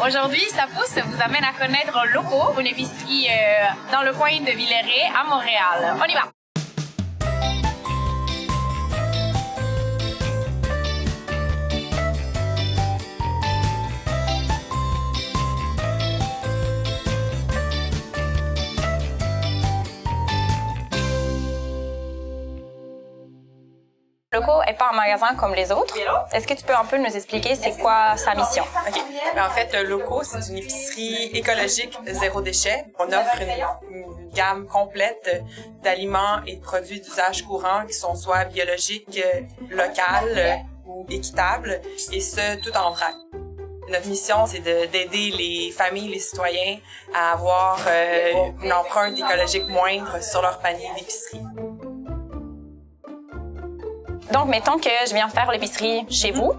Aujourd'hui, Ça pousse vous amène à connaître Loco, une épicerie dans le coin de Villeray à Montréal. On y va! Loco n'est pas un magasin comme les autres. Est-ce que tu peux un peu nous expliquer c'est quoi sa mission? OK. En fait, Loco, c'est une épicerie écologique zéro déchet. On offre une gamme complète d'aliments et de produits d'usage courant qui sont soit biologiques, locales ou équitables, et ce, tout en vrac. Notre mission, c'est d'aider les familles, les citoyens à avoir une empreinte écologique moindre sur leur panier d'épicerie. Donc, mettons que je viens faire l'épicerie chez vous.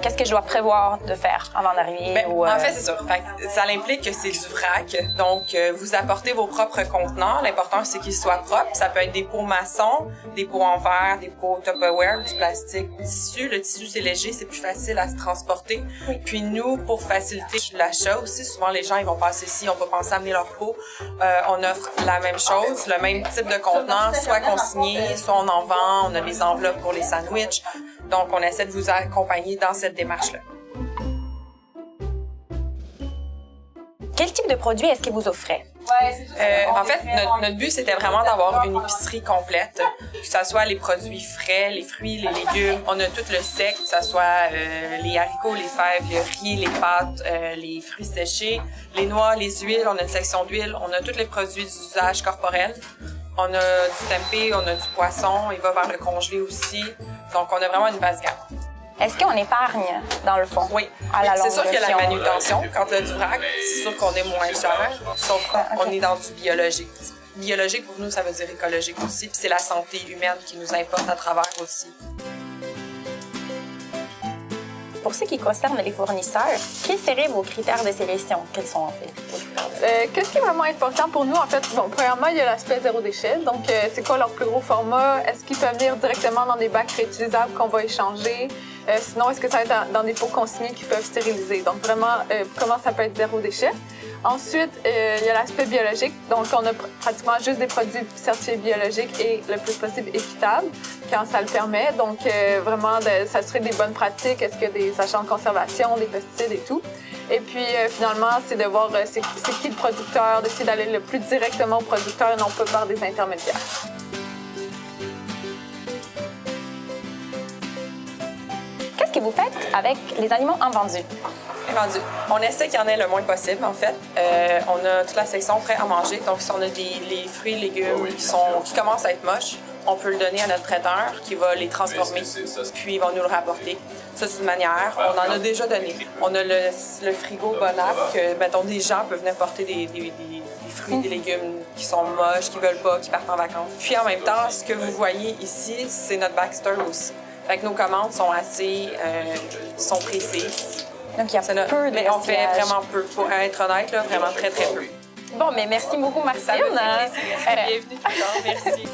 Qu'est-ce que je dois prévoir de faire avant d'arriver? En fait, c'est ça. Ça implique que c'est du vrac. Donc, vous apportez vos propres contenants. L'important, c'est qu'ils soient propres. Ça peut être des pots maçons, des pots en verre, des pots Tupperware, du plastique, du tissu. Le tissu, c'est léger, c'est plus facile à se transporter. Oui. Puis nous, pour faciliter l'achat aussi, souvent les gens, ils vont passer ici, on peut penser à amener leur pot. On offre la même chose, le même type de contenant, soit consigné, soit on en vend. On a des enveloppes pour les sandwichs. Donc, on essaie de vous accompagner dans cette démarche-là. Quel type de produits est-ce que vous offrez? En fait, notre but, c'était vraiment d'avoir une épicerie complète, que ce soit les produits frais, les fruits, les légumes. On a tout le sec, que ce soit les haricots, les fèves, le riz, les pâtes, les fruits séchés, les noix, les huiles. On a une section d'huile. On a tous les produits d'usage corporel. On a du tempeh, on a du poisson. Il va vers le congelé aussi. Donc, on a vraiment une basse gamme. Est-ce qu'on épargne, dans le fond? Oui. À la longue? C'est sûr qu'il y a la manutention. Quand tu as du vrac, c'est sûr qu'on est moins cher, sauf qu'on est dans du biologique. Biologique, pour nous, ça veut dire écologique aussi. Puis c'est la santé humaine qui nous importe à travers aussi. Pour ce qui concerne les fournisseurs, quels seraient vos critères de sélection? Quels sont, en fait, vos critères de sélection? Qu'est-ce qui est vraiment important pour nous, en fait? Bon, premièrement, il y a l'aspect zéro déchet. Donc, c'est quoi leur plus gros format? Est-ce qu'ils peuvent venir directement dans des bacs réutilisables qu'on va échanger? Sinon, est-ce que ça va être dans des pots consignés qui peuvent stériliser? Donc, vraiment, comment ça peut être zéro déchet? Ensuite, il y a l'aspect biologique. Donc, on a pratiquement juste des produits certifiés biologiques et le plus possible équitables quand ça le permet. Donc, vraiment, s'assurer des bonnes pratiques. Est-ce qu'il y a des agents de conservation, des pesticides et tout? Et puis, finalement, c'est de voir c'est qui le producteur, d'essayer d'aller le plus directement au producteur et non pas par des intermédiaires. Qu'est-ce que vous faites avec les aliments invendus? On essaie qu'il y en ait le moins possible, en fait. On a toute la section prêt à manger. Donc, si on a les fruits et légumes qui commencent à être moches, on peut le donner à notre traiteur qui va les transformer, puis il va nous le rapporter. Ça, c'est une manière. On en a déjà donné. On a le frigo Bonap que, mettons, des gens peuvent venir porter des fruits, des légumes qui sont moches, qui veulent pas, qui partent en vacances. Puis en même temps, ce que vous voyez ici, c'est notre backstore aussi. Fait que nos commandes sont assez sont précises. Donc, il y a peu de mais on fait vraiment peu. Pour être honnête, là, vraiment très, très peu. Bon, mais merci beaucoup, Martine. Ça me fait plaisir. Bienvenue. Merci.